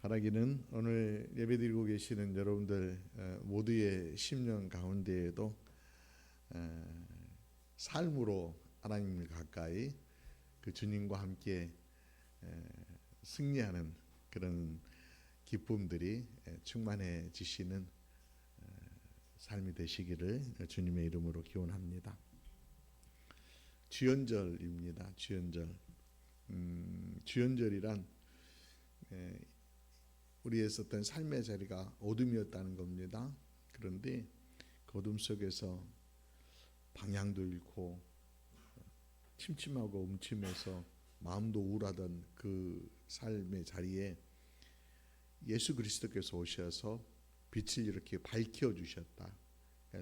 바라기는 오늘 예배드리고 계시는 여러분들 모두의 심령 가운데에도 삶으로 하나님을 가까이 그 주님과 함께 승리하는 그런 기쁨들이 충만해지시는 삶이 되시기를 주님의 이름으로 기원합니다. 주연절입니다. 주연절. 주연절이란 우리의 있었던 삶의 자리가 어둠이었다는 겁니다. 그런데 그 어둠 속에서 방향도 잃고 침침하고 음침해서 마음도 우울하던 그 삶의 자리에 예수 그리스도께서 오셔서 빛을 이렇게 밝혀 주셨다.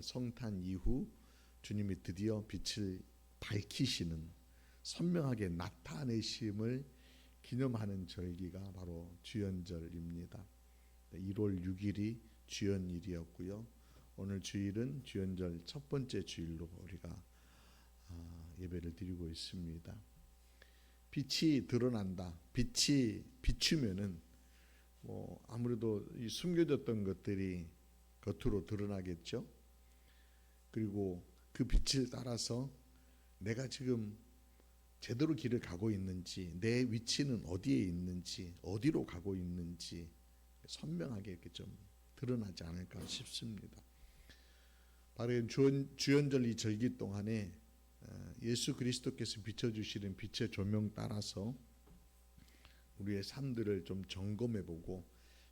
성탄 이후 주님이 드디어 빛을 밝히시는, 선명하게 나타내심을 기념하는 절기가 바로 주연절입니다. 1월 6일이 주연일이었고요. 오늘 주일은 주연절 첫 번째 주일로 우리가 예배를 드리고 있습니다. 빛이 드러난다. 빛이 비추면은 아무래도 이 숨겨졌던 것들이 겉으로 드러나겠죠. 그리고 그 빛을 따라서 내가 지금 제대로 길을 가고 있는지, 내 위치는 어디에 있는지, 어디로 가고 있는지 선명하게 이렇게 좀 드러나지 않을까 싶습니다. 바로 주연절 이 절기 동안에 예수 그리스도께서 비춰주시는 빛의 조명 따라서 우리의 삶들을 좀 점검해보고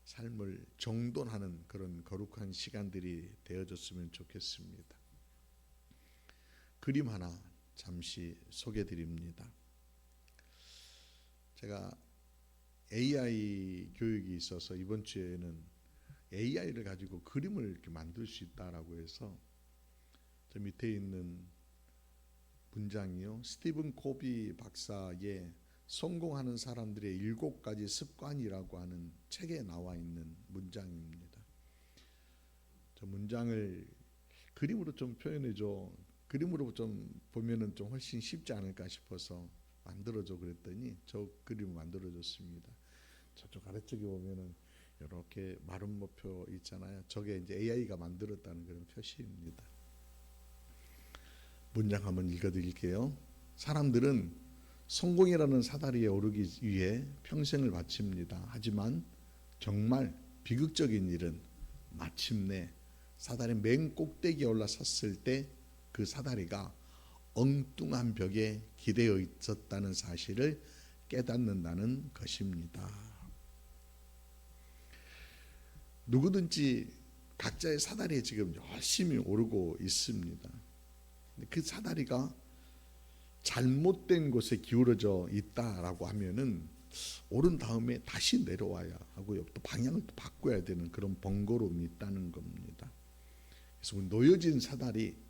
삶을 정돈하는 그런 거룩한 시간들이 되어졌으면 좋겠습니다. 그림 하나 잠시 소개드립니다. 제가 AI 교육이 있어서 이번 주에는 AI를 가지고 그림을 이렇게 만들 수 있다라고 해서 저 밑에 있는 문장이요, 스티븐 코비 박사의 성공하는 사람들의 7가지 습관이라고 하는 책에 나와 있는 문장입니다. 저 문장을 그림으로 좀 표현해줘, 그림으로 좀 보면은 좀 훨씬 쉽지 않을까 싶어서 만들어줘 그랬더니 저 그림을 만들어줬습니다. 저쪽 아래쪽에 보면은 이렇게 마름모표 있잖아요. 저게 이제 AI가 만들었다는 그런 표시입니다. 문장 한번 읽어드릴게요. 사람들은 성공이라는 사다리에 오르기 위해 평생을 바칩니다. 하지만 정말 비극적인 일은 마침내 사다리 맨 꼭대기에 올라섰을 때 그 사다리가 엉뚱한 벽에 기대어 있었다는 사실을 깨닫는다는 것입니다. 누구든지 각자의 사다리에 지금 열심히 오르고 있습니다. 그 사다리가 잘못된 곳에 기울어져 있다라고 하면은 오른 다음에 다시 내려와야 하고요. 또 방향을 또 바꿔야 되는 그런 번거로움이 있다는 겁니다. 그래서 놓여진 사다리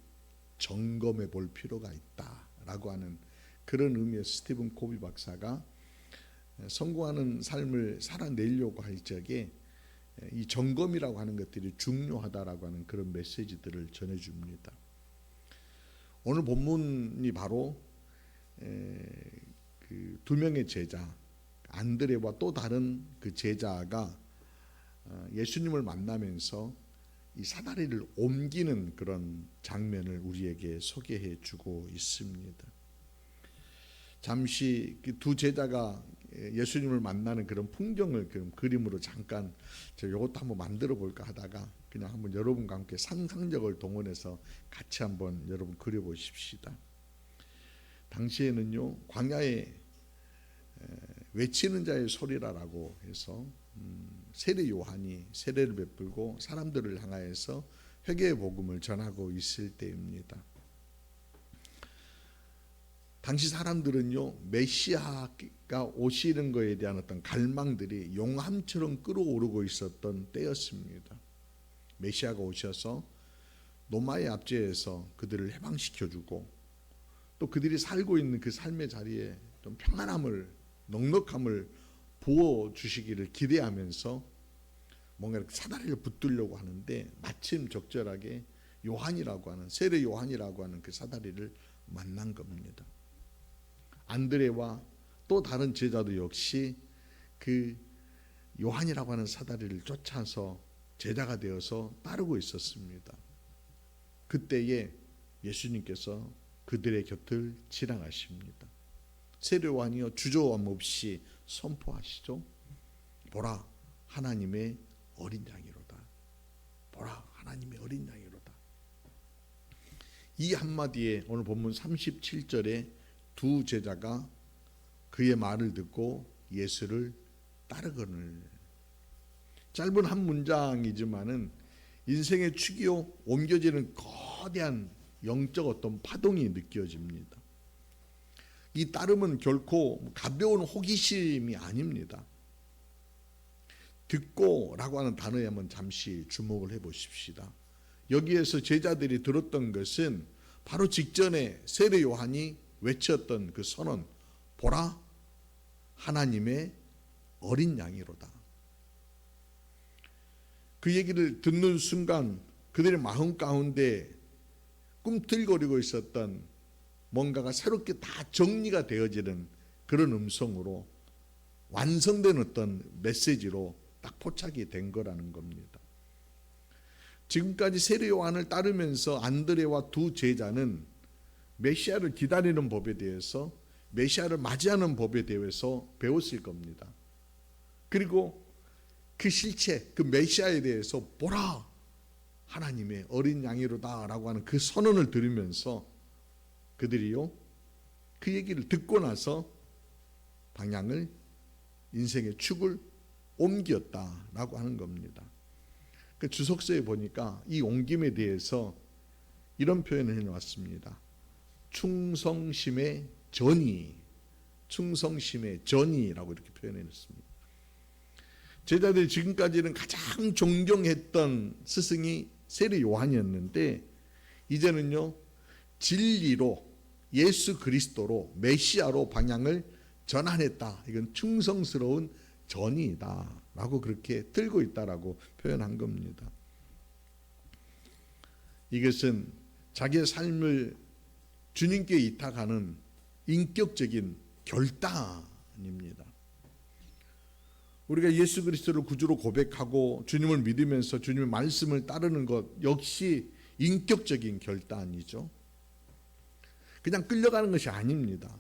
점검해 볼 필요가 있다라고 하는 그런 의미의 스티븐 코비 박사가 성공하는 삶을 살아내려고 할 적에 이 점검이라고 하는 것들이 중요하다라고 하는 그런 메시지들을 전해줍니다. 오늘 본문이 바로 그 2명의 제자 안드레와 또 다른 그 제자가 예수님을 만나면서 이 사다리를 옮기는 그런 장면을 우리에게 소개해 주고 있습니다. 잠시 그 두 제자가 예수님을 만나는 그런 풍경을 그림으로 잠깐 이것도 한번 만들어 볼까 하다가 그냥 한번 여러분과 함께 상상력을 동원해서 같이 한번 여러분 그려보십시다. 당시에는요, 광야에 외치는 자의 소리라라고 해서 세례 요한이 세례를 베풀고 사람들을 향하여서 회개의 복음을 전하고 있을 때입니다. 당시 사람들은요, 메시아가 오시는 것에 대한 어떤 갈망들이 용암처럼 끓어오르고 있었던 때였습니다. 메시아가 오셔서 노마의 압제에서 그들을 해방시켜주고 또 그들이 살고 있는 그 삶의 자리에 좀 평안함을, 넉넉함을 부어주시기를 기대하면서 뭔가 이렇게 사다리를 붙들려고 하는데 마침 적절하게 요한이라고 하는, 세례 요한이라고 하는 그 사다리를 만난 겁니다. 안드레와 또 다른 제자도 역시 그 요한이라고 하는 사다리를 쫓아서 제자가 되어서 따르고 있었습니다. 그때에 예수님께서 그들의 곁을 지나가십니다. 세례 요한이요 주저함 없이 선포하시죠. 보라 하나님의 어린 양이로다. 보라 하나님의 어린 양이로다. 이 한마디에 오늘 본문 37절에 두 제자가 그의 말을 듣고 예수를 따르거늘. 짧은 한 문장이지만은 인생의 축이요 옮겨지는 거대한 영적 어떤 파동이 느껴집니다. 이 따름은 결코 가벼운 호기심이 아닙니다. 듣고라고 하는 단어에 한번 잠시 주목을 해보십시다. 여기에서 제자들이 들었던 것은 바로 직전에 세례 요한이 외쳤던 그 선언, 보라 하나님의 어린 양이로다. 그 얘기를 듣는 순간 그들의 마음 가운데 꿈틀거리고 있었던 뭔가가 새롭게 다 정리가 되어지는 그런 음성으로 완성된 어떤 메시지로 딱 포착이 된 거라는 겁니다. 지금까지 세례 요한을 따르면서 안드레와 두 제자는 메시아를 기다리는 법에 대해서, 메시아를 맞이하는 법에 대해서 배웠을 겁니다. 그리고 그 실체, 그 메시아에 대해서 보라 하나님의 어린 양이로다 라고 하는 그 선언을 들으면서 그들이요 그 얘기를 듣고 나서 방향을, 인생의 축을 옮겼다라고 하는 겁니다. 그 주석서에 보니까 이 옮김에 대해서 이런 표현을 해놓았습니다. 충성심의 전이, 충성심의 전이라고 이렇게 표현해놨습니다. 제자들이 지금까지는 가장 존경했던 스승이 세례 요한이었는데 이제는요 진리로 예수 그리스도로 메시아로 방향을 전환했다. 이건 충성스러운 전이다 라고 그렇게 들고 있다라고 표현한 겁니다. 이것은 자기의 삶을 주님께 이탁하는 인격적인 결단입니다. 우리가 예수 그리스도를 구주로 고백하고 주님을 믿으면서 주님의 말씀을 따르는 것 역시 인격적인 결단이죠. 그냥 끌려가는 것이 아닙니다.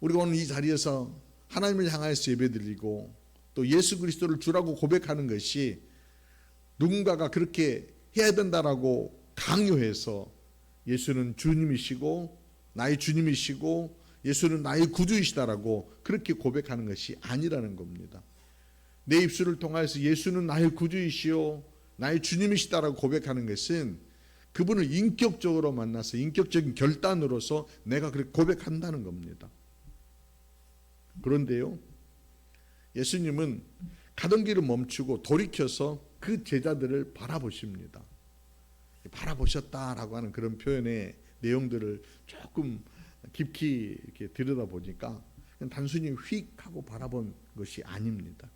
우리가 오늘 이 자리에서 하나님을 향하여서 예배드리고 또 예수 그리스도를 주라고 고백하는 것이 누군가가 그렇게 해야 된다라고 강요해서 예수는 주님이시고 나의 주님이시고 예수는 나의 구주이시다라고 그렇게 고백하는 것이 아니라는 겁니다. 내 입술을 통하여서 예수는 나의 구주이시오 나의 주님이시다라고 고백하는 것은 그분을 인격적으로 만나서 인격적인 결단으로서 내가 그렇게 고백한다는 겁니다. 그런데요 예수님은 가던 길을 멈추고 돌이켜서 그 제자들을 바라보십니다. 바라보셨다라고 하는 그런 표현의 내용들을 조금 깊이 이렇게 들여다보니까 단순히 휙 하고 바라본 것이 아닙니다.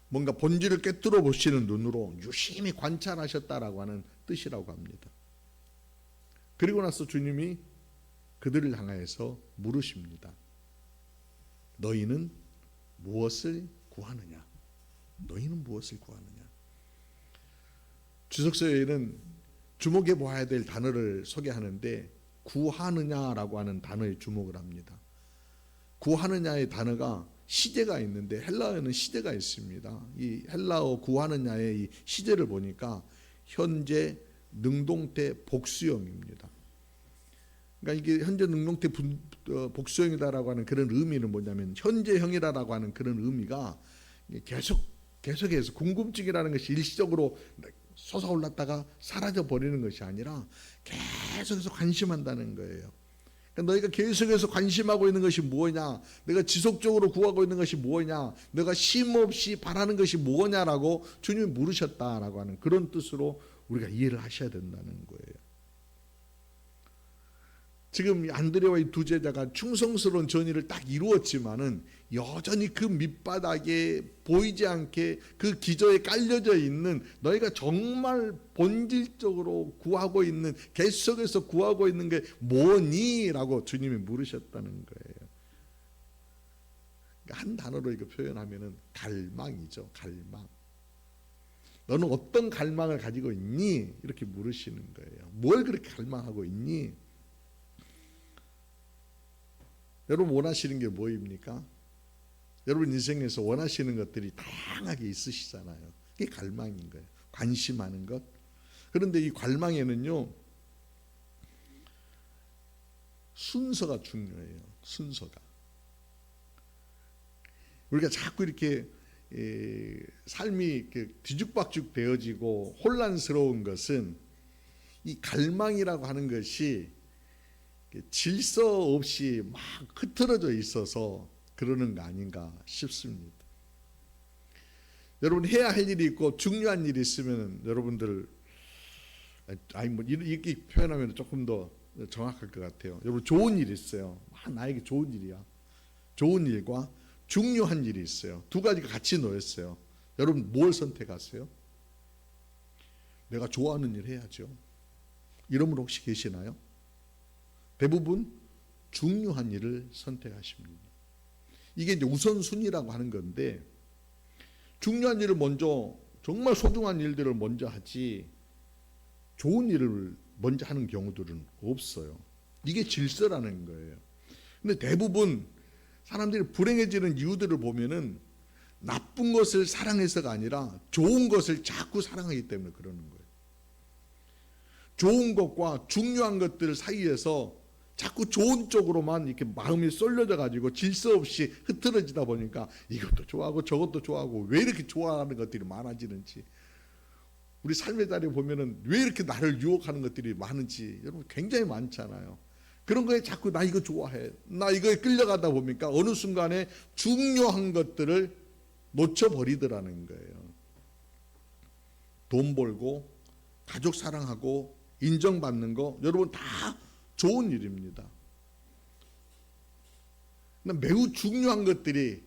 뭔가 본질을 꿰뚫어 보시는 눈으로 유심히 관찰하셨다라고 하는 뜻이라고 합니다. 그리고 나서 주님이 그들을 향하여서 물으십니다. 너희는 무엇을 구하느냐? 너희는 무엇을 구하느냐? 주석서에는 주목해 보아야 될 단어를 소개하는데 구하느냐라고 하는 단어에 주목을 합니다. 구하느냐의 단어가 시제가 있는데 헬라어에는 시제가 있습니다. 이 헬라어 구하느냐의 이 시제를 보니까 현재 능동태 복수형입니다. 그러니까 이게 현재 능동태 복수형이다라고 하는 그런 의미는 뭐냐면 현재형이라고 하는 그런 의미가 계속해서 궁금증이라는 것이 일시적으로 솟아올랐다가 사라져 버리는 것이 아니라 계속해서 관심한다는 거예요. 그러니까 너희가 계속해서 관심하고 있는 것이 뭐냐, 내가 지속적으로 구하고 있는 것이 뭐냐, 내가 쉼없이 바라는 것이 뭐냐라고 주님이 물으셨다라고 하는 그런 뜻으로 우리가 이해를 하셔야 된다는 거예요. 지금 안드레와 이 두 제자가 충성스러운 전의를 딱 이루었지만은 여전히 그 밑바닥에 보이지 않게 그 기저에 깔려져 있는 너희가 정말 본질적으로 구하고 있는, 계속해서 구하고 있는 게 뭐니? 라고 주님이 물으셨다는 거예요. 한 단어로 이거 표현하면은 갈망이죠. 갈망. 너는 어떤 갈망을 가지고 있니? 이렇게 물으시는 거예요. 뭘 그렇게 갈망하고 있니? 여러분 원하시는 게 뭐입니까? 여러분 인생에서 원하시는 것들이 다양하게 있으시잖아요. 그게 갈망인 거예요. 관심하는 것. 그런데 이 갈망에는요, 순서가 중요해요. 순서가. 우리가 자꾸 이렇게 삶이 이렇게 뒤죽박죽 되어지고 혼란스러운 것은 이 갈망이라고 하는 것이 질서 없이 막 흐트러져 있어서 그러는 거 아닌가 싶습니다. 여러분 해야 할 일이 있고 중요한 일이 있으면 여러분들 뭐 이렇게 표현하면 조금 더 정확할 것 같아요. 여러분 좋은 일이 있어요. 나에게 좋은 일이야. 좋은 일과 중요한 일이 있어요. 두 가지가 같이 놓였어요. 여러분 뭘 선택하세요? 내가 좋아하는 일 해야죠. 이런 분 혹시 계시나요? 대부분 중요한 일을 선택하십니다. 이게 이제 우선순위라고 하는 건데, 중요한 일을 먼저, 정말 소중한 일들을 먼저 하지 좋은 일을 먼저 하는 경우들은 없어요. 이게 질서라는 거예요. 근데 대부분 사람들이 불행해지는 이유들을 보면은 나쁜 것을 사랑해서가 아니라 좋은 것을 자꾸 사랑하기 때문에 그러는 거예요. 좋은 것과 중요한 것들 사이에서 자꾸 좋은 쪽으로만 이렇게 마음이 쏠려져 가지고 질서 없이 흐트러지다 보니까 이것도 좋아하고 저것도 좋아하고, 왜 이렇게 좋아하는 것들이 많아지는지, 우리 삶의 자리에 보면은 왜 이렇게 나를 유혹하는 것들이 많은지 여러분 굉장히 많잖아요. 그런 거에 자꾸 나 이거 좋아해, 나 이거에 끌려가다 보니까 어느 순간에 중요한 것들을 놓쳐버리더라는 거예요. 돈 벌고 가족 사랑하고 인정받는 거 여러분 다 좋은 일입니다. 매우 중요한 것들이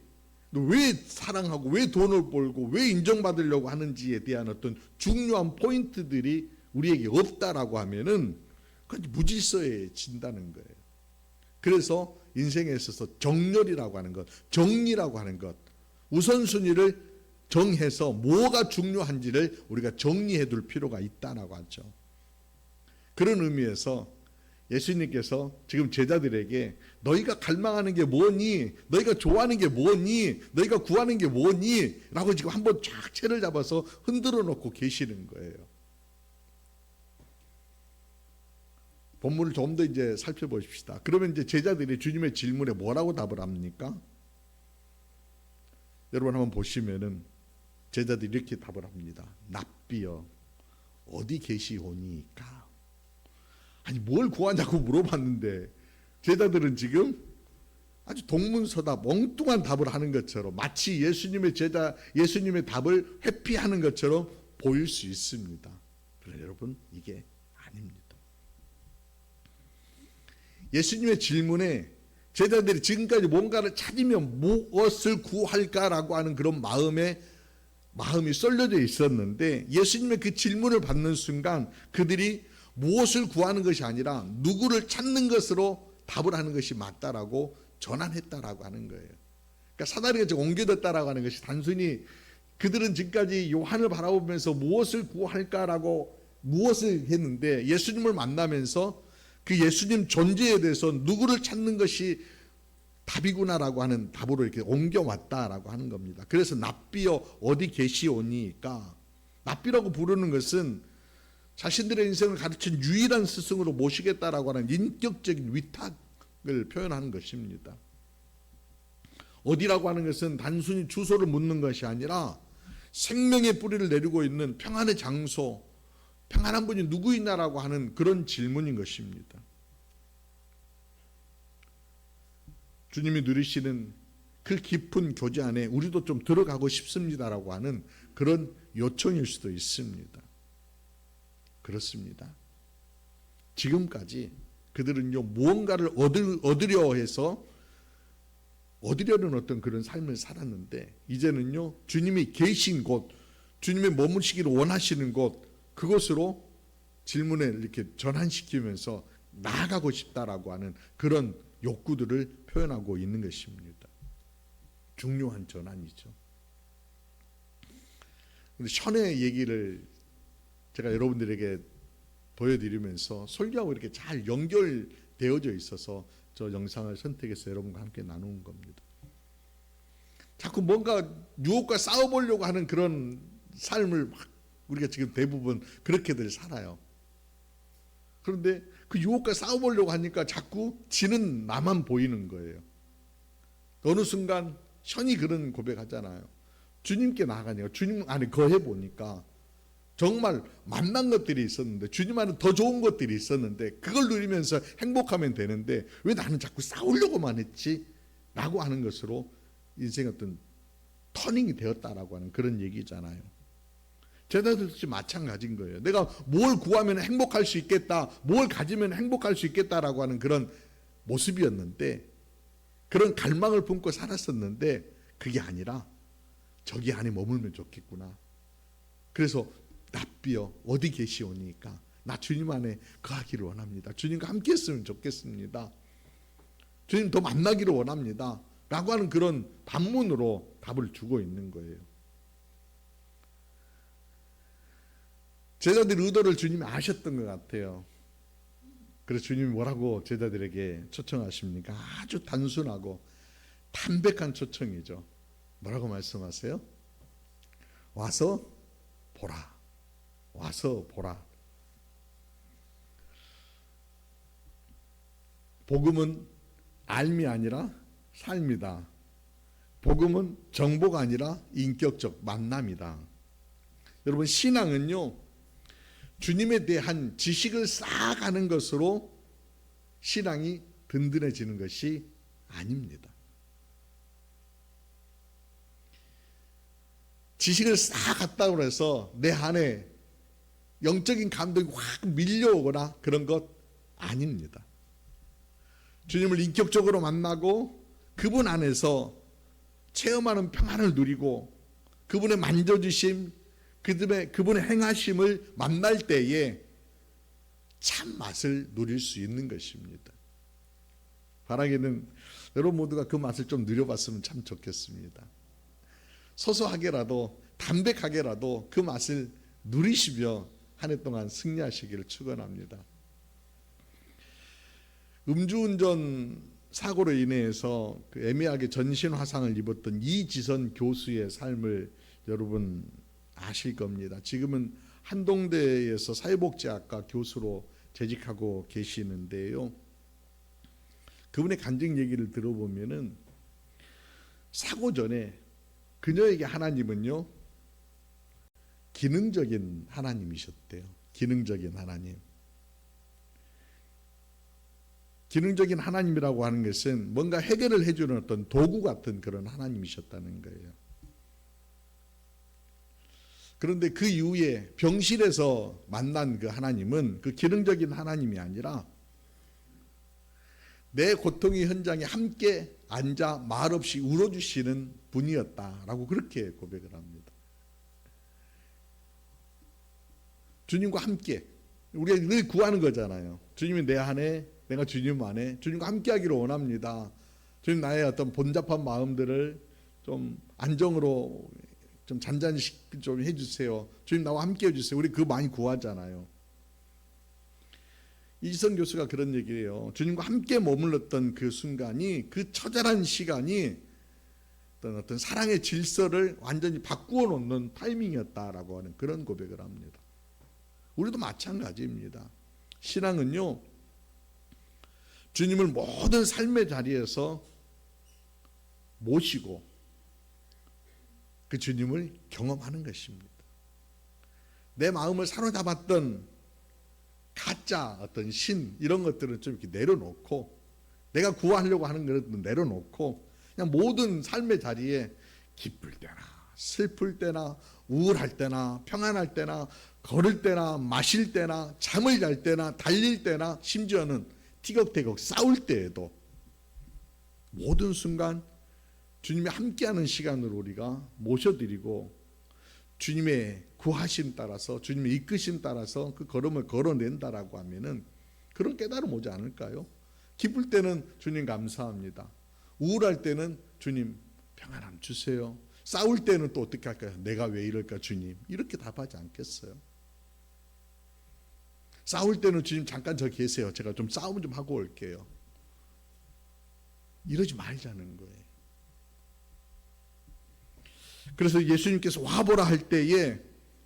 왜 사랑하고 왜 돈을 벌고 왜 인정받으려고 하는지에 대한 어떤 중요한 포인트들이 우리에게 없다라고 하면은 그건 무질서해진다는 거예요. 그래서 인생에 있어서 정렬이라고 하는 것, 정리라고 하는 것, 우선순위를 정해서 뭐가 중요한지를 우리가 정리해 둘 필요가 있다라고 하죠. 그런 의미에서 예수님께서 지금 제자들에게 너희가 갈망하는 게 뭐니? 너희가 좋아하는 게 뭐니? 너희가 구하는 게 뭐니? 라고 지금 한번 쫙 채를 잡아서 흔들어 놓고 계시는 거예요. 본문을 좀 더 이제 살펴보십시다. 그러면 이제 제자들이 주님의 질문에 뭐라고 답을 합니까? 여러분 한번 보시면은 제자들이 이렇게 답을 합니다. 랍비여 어디 계시오니까. 아니 뭘 구하냐고 물어봤는데 제자들은 지금 아주 동문서답 엉뚱한 답을 하는 것처럼, 마치 예수님의 답을 회피하는 것처럼 보일 수 있습니다. 그러나 여러분 이게 아닙니다. 예수님의 질문에 제자들이 지금까지 뭔가를 찾으면 무엇을 구할까라고 하는 그런 마음이 쏠려져 있었는데, 예수님의 그 질문을 받는 순간 그들이 무엇을 구하는 것이 아니라 누구를 찾는 것으로 답을 하는 것이 맞다라고 전환했다라고 하는 거예요. 그러니까 사다리가 지금 옮겨졌다라고 하는 것이 단순히 그들은 지금까지 요한을 바라보면서 무엇을 구할까라고 무엇을 했는데, 예수님을 만나면서 그 예수님 존재에 대해서 누구를 찾는 것이 답이구나라고 하는 답으로 이렇게 옮겨왔다라고 하는 겁니다. 그래서 랍비여 어디 계시오니까, 랍비라고 부르는 것은 자신들의 인생을 가르친 유일한 스승으로 모시겠다라고 하는 인격적인 위탁을 표현하는 것입니다. 어디라고 하는 것은 단순히 주소를 묻는 것이 아니라 생명의 뿌리를 내리고 있는 평안의 장소, 평안한 분이 누구이냐라고 하는 그런 질문인 것입니다. 주님이 누리시는 그 깊은 교제 안에 우리도 좀 들어가고 싶습니다라고 하는 그런 요청일 수도 있습니다. 그렇습니다. 지금까지 그들은요 무언가를 얻으려 해서 얻으려는 어떤 그런 삶을 살았는데, 이제는요 주님이 계신 곳, 주님이 머무시기를 원하시는 곳, 그것으로 질문을 이렇게 전환시키면서 나아가고 싶다라고 하는 그런 욕구들을 표현하고 있는 것입니다. 중요한 전환이죠. 근데 션의 얘기를 제가 여러분들에게 보여드리면서 설교하고 이렇게 잘 연결되어져 있어서 저 영상을 선택해서 여러분과 함께 나누는 겁니다. 자꾸 뭔가 유혹과 싸워보려고 하는 그런 삶을 막 우리가 지금 대부분 그렇게들 살아요. 그런데 그 유혹과 싸워보려고 하니까 자꾸 지는 나만 보이는 거예요. 어느 순간 션이 그런 고백하잖아요. 주님께 나아가니까 주님 안에 거해보니까 정말 만난 것들이 있었는데, 주님 안에 더 좋은 것들이 있었는데, 그걸 누리면서 행복하면 되는데 왜 나는 자꾸 싸우려고만 했지? 라고 하는 것으로 인생의 어떤 터닝이 되었다라고 하는 그런 얘기잖아요. 제자들도 마찬가지인 거예요. 내가 뭘 구하면 행복할 수 있겠다, 뭘 가지면 행복할 수 있겠다라고 하는 그런 모습이었는데, 그런 갈망을 품고 살았었는데 그게 아니라 저기 안에 머물면 좋겠구나. 그래서 납비여 어디 계시오니까 나 주님 안에 거하기를 원합니다. 주님과 함께 했으면 좋겠습니다. 주님 더 만나기를 원합니다. 라고 하는 그런 반문으로 답을 주고 있는 거예요. 제자들 의도를 주님이 아셨던 것 같아요. 그래서 주님이 뭐라고 제자들에게 초청하십니까? 아주 단순하고 담백한 초청이죠. 뭐라고 말씀하세요? 와서 보라. 와서 보라. 복음은 알미 아니라 삶이다. 복음은 정보가 아니라 인격적 만남이다. 여러분, 신앙은요, 주님에 대한 지식을 쌓아가는 것으로 신앙이 든든해지는 것이 아닙니다. 지식을 쌓아갔다고 해서 내 안에 영적인 감동이 확 밀려오거나 그런 것 아닙니다. 주님을 인격적으로 만나고 그분 안에서 체험하는 평안을 누리고 그분의 만져주심, 그분의 행하심을 만날 때에 참 맛을 누릴 수 있는 것입니다. 바라기는 여러분 모두가 그 맛을 좀 누려봤으면 참 좋겠습니다. 소소하게라도 담백하게라도 그 맛을 누리시며 한 해 동안 승리하시기를 축원합니다. 음주운전 사고로 인해서 그 애매하게 전신 화상을 입었던 이지선 교수의 삶을 여러분 아실 겁니다. 지금은 한동대에서 사회복지학과 교수로 재직하고 계시는데요. 그분의 간증 얘기를 들어보면은 사고 전에 그녀에게 하나님은요, 기능적인 하나님이셨대요. 기능적인 하나님. 기능적인 하나님이라고 하는 것은 뭔가 해결을 해주는 어떤 도구 같은 그런 하나님이셨다는 거예요. 그런데 그 이후에 병실에서 만난 그 하나님은 그 기능적인 하나님이 아니라 내 고통의 현장에 함께 앉아 말없이 울어주시는 분이었다라고 그렇게 고백을 합니다. 주님과 함께, 우리가 늘 구하는 거잖아요. 주님이 내 안에, 내가 주님 안에, 주님과 함께 하기를 원합니다. 주님, 나의 어떤 본잡한 마음들을 좀 안정으로 좀 잔잔히 좀 해주세요. 주님, 나와 함께 해주세요. 우리 그거 많이 구하잖아요. 이지선 교수가 그런 얘기를 해요. 주님과 함께 머물렀던 그 순간이, 그 처절한 시간이 어떤 사랑의 질서를 완전히 바꾸어 놓는 타이밍이었다라고 하는 그런 고백을 합니다. 우리도 마찬가지입니다. 신앙은요, 주님을 모든 삶의 자리에서 모시고 그 주님을 경험하는 것입니다. 내 마음을 사로잡았던 가짜 어떤 신 이런 것들은 좀 이렇게 내려놓고, 내가 구하려고 하는 것은 내려놓고 그냥 모든 삶의 자리에 기쁠 때나 슬플 때나 우울할 때나 평안할 때나 걸을 때나 마실 때나 잠을 잘 때나 달릴 때나 심지어는 티격태격 싸울 때에도 모든 순간 주님이 함께하는 시간으로 우리가 모셔드리고 주님의 구하심 따라서, 주님의 이끄심 따라서 그 걸음을 걸어낸다라고 하면은 그런 깨달음 오지 않을까요? 기쁠 때는 주님 감사합니다. 우울할 때는 주님 평안함 주세요. 싸울 때는 또 어떻게 할까요? 내가 왜 이럴까 주님, 이렇게 답하지 않겠어요? 싸울 때는 주님 잠깐 저 계세요, 제가 좀 싸움 좀 하고 올게요, 이러지 말자는 거예요. 그래서 예수님께서 와보라 할 때에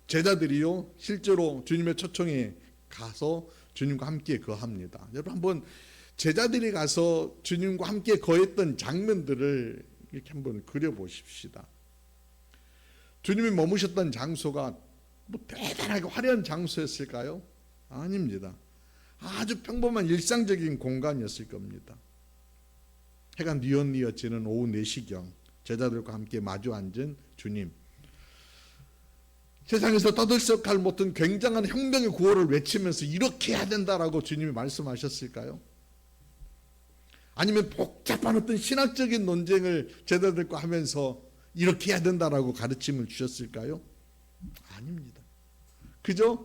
제자들이요 실제로 주님의 초청에 가서 주님과 함께 거합니다. 여러분 한번 제자들이 가서 주님과 함께 거했던 장면들을 이렇게 한번 그려보십시다. 주님이 머무셨던 장소가 뭐 대단하게 화려한 장소였을까요? 아닙니다. 아주 평범한 일상적인 공간이었을 겁니다. 해가 뉘엿뉘엿 지는 오후 4시경 제자들과 함께 마주 앉은 주님, 세상에서 떠들썩할 못한 굉장한 혁명의 구호를 외치면서 이렇게 해야 된다라고 주님이 말씀하셨을까요? 아니면 복잡한 어떤 신학적인 논쟁을 제자들과 하면서 이렇게 해야 된다라고 가르침을 주셨을까요? 아닙니다. 그저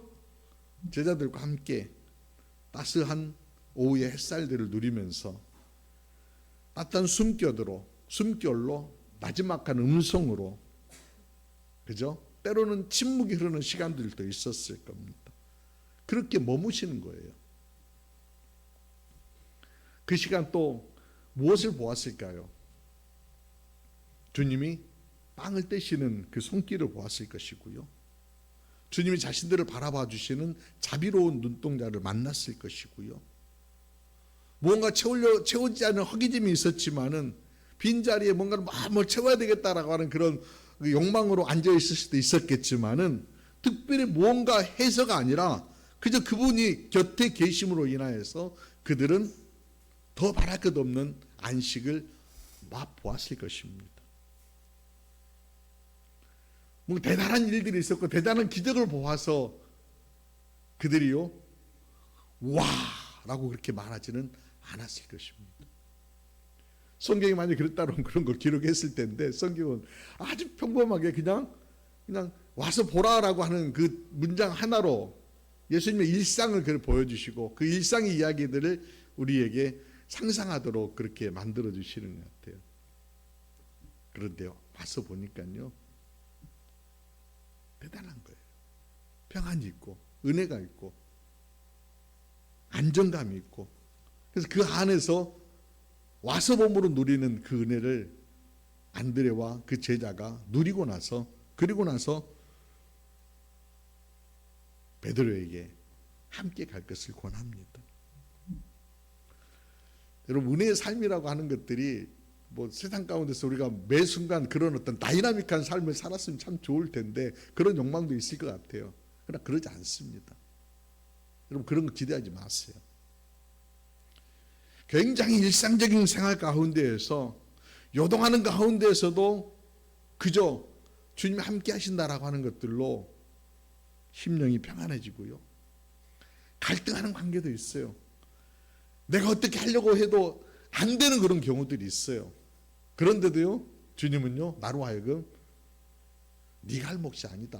제자들과 함께 따스한 오후의 햇살들을 누리면서 따뜻한 숨결로 마지막한 음성으로, 그죠? 때로는 침묵이 흐르는 시간들도 있었을 겁니다. 그렇게 머무시는 거예요. 그 시간 또 무엇을 보았을까요? 주님이 빵을 떼시는 그 손길을 보았을 것이고요, 주님이 자신들을 바라봐 주시는 자비로운 눈동자를 만났을 것이고요, 무언가 채우지 않은 허기짐이 있었지만은 빈자리에 뭔가를 뭘 채워야 되겠다라고 하는 그런 욕망으로 앉아있을 수도 있었겠지만은 특별히 무언가 해서가 아니라 그저 그분이 곁에 계심으로 인하여서 그들은 더 바랄 것 없는 안식을 맛보았을 것입니다. 뭐 대단한 일들이 있었고 대단한 기적을 보아서 그들이요 와 라고 그렇게 말하지는 않았을 것입니다. 성경이 만약에 그랬다면 그런 걸 기록했을 텐데, 성경은 아주 평범하게 그냥 와서 보라라고 하는 그 문장 하나로 예수님의 일상을 보여주시고 그 일상의 이야기들을 우리에게 상상하도록 그렇게 만들어 주시는 것 같아요. 그런데요, 와서 보니까요 대단한 거예요. 평안이 있고 은혜가 있고 안정감이 있고, 그래서 그 안에서 와서 봄으로 누리는 그 은혜를 안드레와 그 제자가 누리고 나서, 그리고 나서 베드로에게 함께 갈 것을 권합니다. 여러분, 은혜의 삶이라고 하는 것들이 뭐 세상 가운데서 우리가 매 순간 그런 어떤 다이나믹한 삶을 살았으면 참 좋을 텐데 그런 욕망도 있을 것 같아요. 그러나 그러지 않습니다. 여러분, 그런 거 기대하지 마세요. 굉장히 일상적인 생활 가운데에서 요동하는 가운데에서도 그저 주님이 함께 하신다라고 하는 것들로 심령이 평안해지고요, 갈등하는 관계도 있어요. 내가 어떻게 하려고 해도 안 되는 그런 경우들이 있어요. 그런데도요 주님은요 나로 하여금 네가 할 몫이 아니다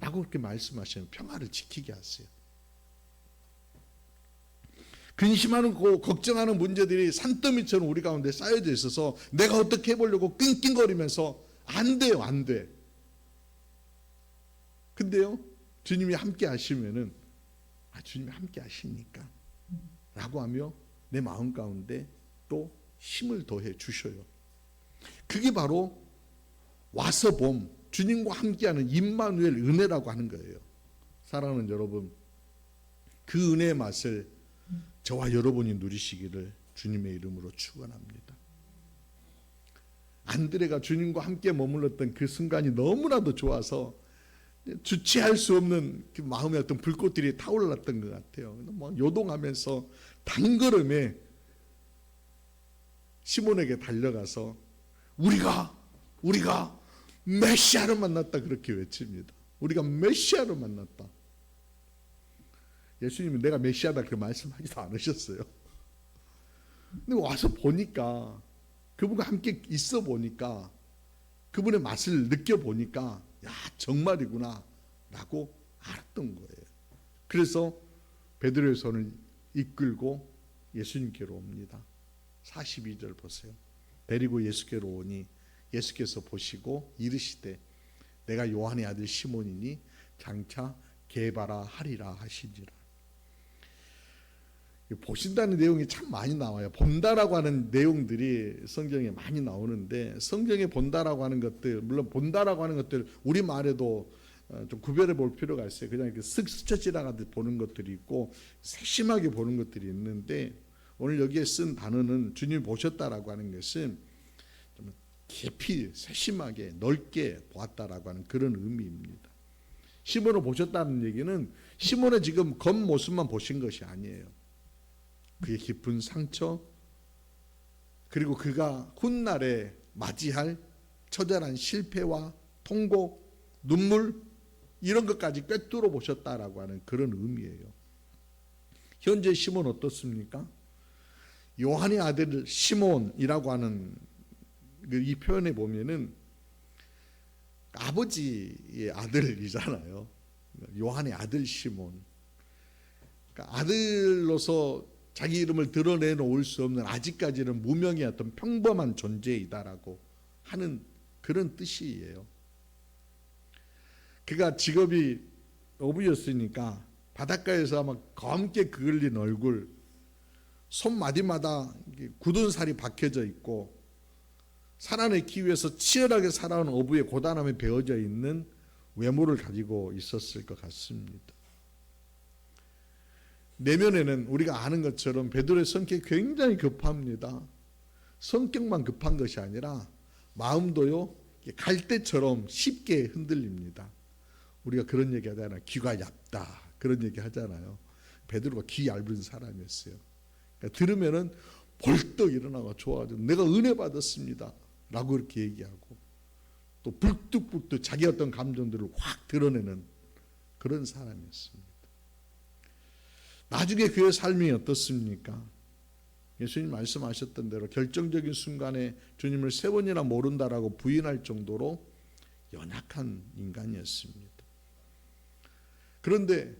라고 그렇게 말씀하시는, 평화를 지키게 하세요. 근심하고 걱정하는 문제들이 산더미처럼 우리 가운데 쌓여져 있어서 내가 어떻게 해보려고 낑낑거리면서 안 돼요, 안 돼. 근데요 주님이 함께 하시면은 주님이 함께 하시니까 라고 하며 내 마음 가운데 또 힘을 더해 주셔요. 그게 바로 와서 봄, 주님과 함께하는 임마누엘 은혜라고 하는 거예요. 사랑하는 여러분, 그 은혜의 맛을 저와 여러분이 누리시기를 주님의 이름으로 축원합니다. 안드레가 주님과 함께 머물렀던 그 순간이 너무나도 좋아서 주체할 수 없는 그 마음의 어떤 불꽃들이 타올랐던 것 같아요. 뭐 요동하면서 단걸음에 시몬에게 달려가서 우리가 메시아를 만났다 그렇게 외칩니다. 우리가 메시아를 만났다. 예수님은 내가 메시아다 그렇게 말씀하지도 않으셨어요. 근데 와서 보니까, 그분과 함께 있어 보니까, 그분의 맛을 느껴보니까 야 정말이구나 라고 알았던 거예요. 그래서 베드로의 손을 이끌고 예수님께로 옵니다. 42절 보세요. 데리고 예수께로 오니 예수께서 보시고 이르시되 내가 요한의 아들 시몬이니 장차 게바라 하리라 하시니라. 보신다는 내용이 참 많이 나와요. 본다라고 하는 내용들이 성경에 많이 나오는데, 성경에 본다라고 하는 것들, 물론 본다라고 하는 것들 우리말에도 좀 구별해 볼 필요가 있어요. 그냥 이렇게 쓱 스쳐 지나가듯 보는 것들이 있고 세심하게 보는 것들이 있는데, 오늘 여기에 쓴 단어는 주님이 보셨다라고 하는 것은 좀 깊이 세심하게 넓게 보았다라고 하는 그런 의미입니다. 시몬을 보셨다는 얘기는 시몬의 지금 겉모습만 보신 것이 아니에요. 그의 깊은 상처, 그리고 그가 훗날에 맞이할 처절한 실패와 통곡, 눈물, 이런 것까지 꿰뚫어 보셨다라고 하는 그런 의미예요. 현재 시몬 어떻습니까? 요한의 아들 시몬이라고 하는 이 표현에 보면은 아버지의 아들이잖아요. 요한의 아들 시몬. 그러니까 아들로서 자기 이름을 드러내놓을 수 없는 아직까지는 무명의 어떤 평범한 존재이다라고 하는 그런 뜻이에요. 그가 직업이 어부였으니까 바닷가에서 아마 검게 그을린 얼굴, 손마디마다 굳은 살이 박혀져 있고 살아내기 위해서 치열하게 살아온 어부의 고단함에 배어져 있는 외모를 가지고 있었을 것 같습니다. 내면에는 우리가 아는 것처럼 베드로의 성격이 굉장히 급합니다. 성격만 급한 것이 아니라 마음도요, 갈대처럼 쉽게 흔들립니다. 우리가 그런 얘기 하잖아요. 귀가 얇다, 그런 얘기 하잖아요. 베드로가 귀 얇은 사람이었어요. 그러니까 들으면은 벌떡 일어나고 좋아하죠. 내가 은혜 받았습니다 라고 그렇게 얘기하고, 또 불뚝불뚝 자기 어떤 감정들을 확 드러내는 그런 사람이었습니다. 나중에 그의 삶이 어떻습니까? 예수님 말씀하셨던 대로 결정적인 순간에 주님을 3번이나 모른다라고 부인할 정도로 연약한 인간이었습니다. 그런데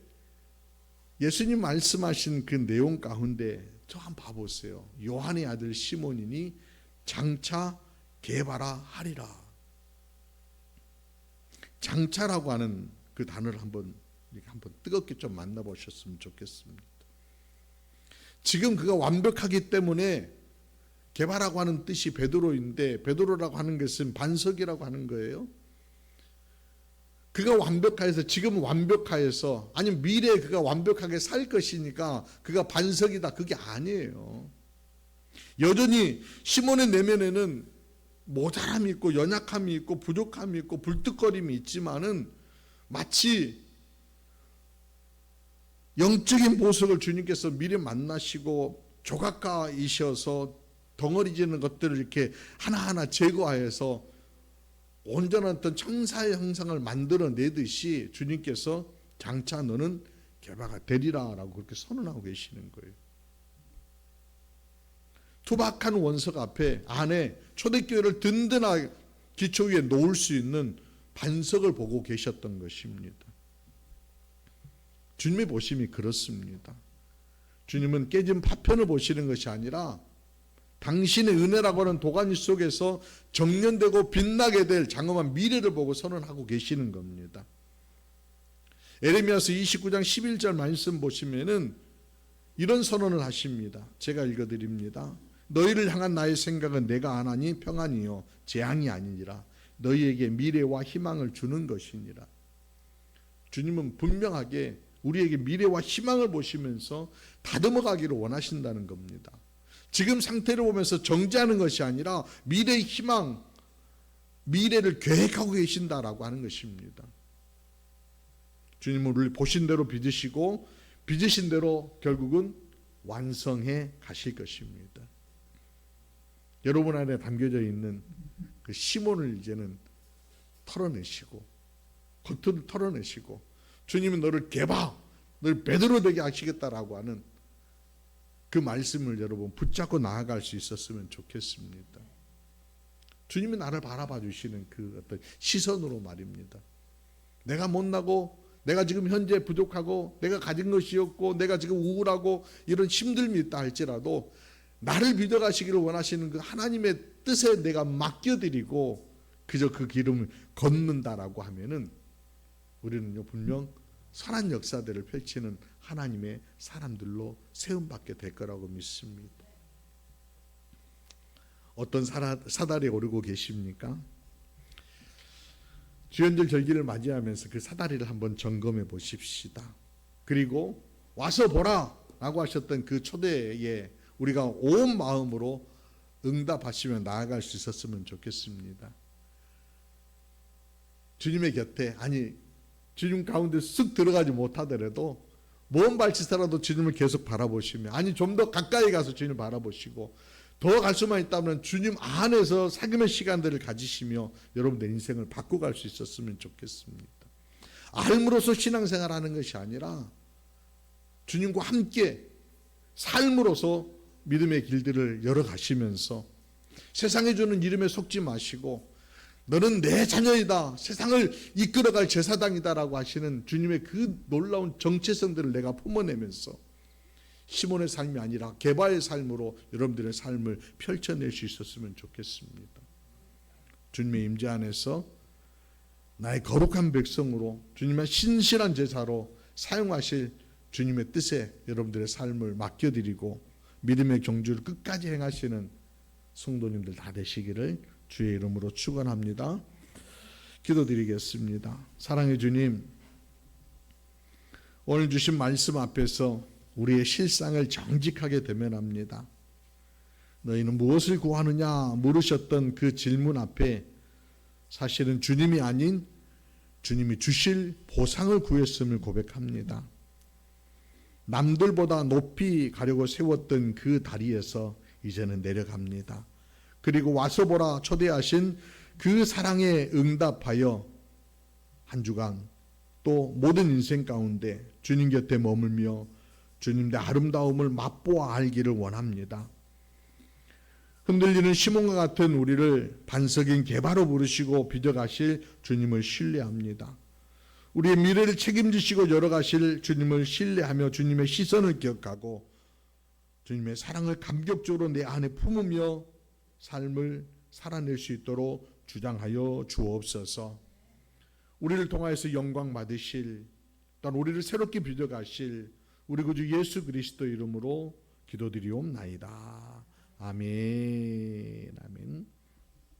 예수님 말씀하신 그 내용 가운데 저 한번 봐보세요. 요한의 아들 시몬이니 장차 게바라 하리라. 장차라고 하는 그 단어를 한번 뜨겁게 좀 만나보셨으면 좋겠습니다. 지금 그가 완벽하기 때문에 게바라고 하는 뜻이 베드로인데, 베드로라고 하는 것은 반석이라고 하는 거예요. 그가 완벽하여서, 지금 완벽하여서, 아니면 미래에 그가 완벽하게 살 것이니까 그가 반석이다, 그게 아니에요. 여전히 시몬의 내면에는 모자람이 있고 연약함이 있고 부족함이 있고 불뚝거림이 있지만은 마치 영적인 보석을 주님께서 미리 만나시고 조각가이셔서 덩어리지는 것들을 이렇게 하나하나 제거하여서 온전한 어떤 청사의 형상을 만들어내듯이 주님께서 장차 너는 게바가 되리라 라고 그렇게 선언하고 계시는 거예요. 투박한 원석 앞에 안에 초대교회를 든든하게 기초 위에 놓을 수 있는 반석을 보고 계셨던 것입니다. 주님의 보심이 그렇습니다. 주님은 깨진 파편을 보시는 것이 아니라 당신의 은혜라고 하는 도가니 속에서 정련되고 빛나게 될 장엄한 미래를 보고 선언하고 계시는 겁니다. 에레미야서 29장 11절 말씀 보시면은 이런 선언을 하십니다. 제가 읽어드립니다. 너희를 향한 나의 생각은 내가 안하니 평안이요 재앙이 아니니라. 너희에게 미래와 희망을 주는 것이니라. 주님은 분명하게 우리에게 미래와 희망을 보시면서 다듬어가기를 원하신다는 겁니다. 지금 상태를 보면서 정죄하는 것이 아니라 미래의 희망, 미래를 계획하고 계신다라고 하는 것입니다. 주님은 우리를 보신 대로 빚으시고 빚으신 대로 결국은 완성해 가실 것입니다. 여러분 안에 담겨져 있는 그 시몬을 이제는 털어내시고 겉을 털어내시고 주님은 너를 게바, 너를 베드로 되게 하시겠다라고 하는 그 말씀을 여러분 붙잡고 나아갈 수 있었으면 좋겠습니다. 주님이 나를 바라봐 주시는 그 어떤 시선으로 말입니다. 내가 못나고 내가 지금 현재 부족하고 내가 가진 것이 없고 내가 지금 우울하고 이런 힘듦이 있다 할지라도 나를 믿어가시기를 원하시는 그 하나님의 뜻에 내가 맡겨드리고 그저 그 기름을 걷는다라고 하면은 우리는요 분명 선한 역사들을 펼치는 하나님의 사람들로 세움받게 될 거라고 믿습니다. 어떤 사다리에 오르고 계십니까? 주연절 절기를 맞이하면서 그 사다리를 한번 점검해 보십시다. 그리고 와서 보라 라고 하셨던 그 초대에 우리가 온 마음으로 응답하시며 나아갈 수 있었으면 좋겠습니다. 주님의 곁에, 아니 주님 가운데 쓱 들어가지 못하더라도 먼 발치서라도 주님을 계속 바라보시며, 아니 좀 더 가까이 가서 주님을 바라보시고, 더 갈 수만 있다면 주님 안에서 사귐의 시간들을 가지시며 여러분들 인생을 바꿔갈 수 있었으면 좋겠습니다. 알므로서 신앙생활하는 것이 아니라 주님과 함께 삶으로서 믿음의 길들을 열어가시면서 세상에 주는 이름에 속지 마시고 너는 내 자녀이다, 세상을 이끌어갈 제사장이다라고 하시는 주님의 그 놀라운 정체성들을 내가 품어내면서 시몬의 삶이 아니라 게바의 삶으로 여러분들의 삶을 펼쳐낼 수 있었으면 좋겠습니다. 주님의 임재 안에서 나의 거룩한 백성으로 주님의 신실한 제사로 사용하실 주님의 뜻에 여러분들의 삶을 맡겨드리고 믿음의 경주를 끝까지 행하시는 성도님들 다 되시기를 주의 이름으로 축원합니다. 기도드리겠습니다. 사랑의 주님, 오늘 주신 말씀 앞에서 우리의 실상을 정직하게 대면합니다. 너희는 무엇을 구하느냐 물으셨던 그 질문 앞에 사실은 주님이 아닌 주님이 주실 보상을 구했음을 고백합니다. 남들보다 높이 가려고 세웠던 그 다리에서 이제는 내려갑니다. 그리고 와서 보라 초대하신 그 사랑에 응답하여 한 주간 또 모든 인생 가운데 주님 곁에 머물며 주님의 아름다움을 맛보아 알기를 원합니다. 흔들리는 시몬과 같은 우리를 반석인 게바로 부르시고 빚어가실 주님을 신뢰합니다. 우리의 미래를 책임지시고 열어가실 주님을 신뢰하며 주님의 시선을 기억하고 주님의 사랑을 감격적으로 내 안에 품으며 삶을 살아낼 수 있도록 주장하여 주옵소서. 우리를 통하여서 영광 받으실, 또한 우리를 새롭게 빚어가실 우리 구주 예수 그리스도 이름으로 기도드리옵나이다. 아멘. 아멘.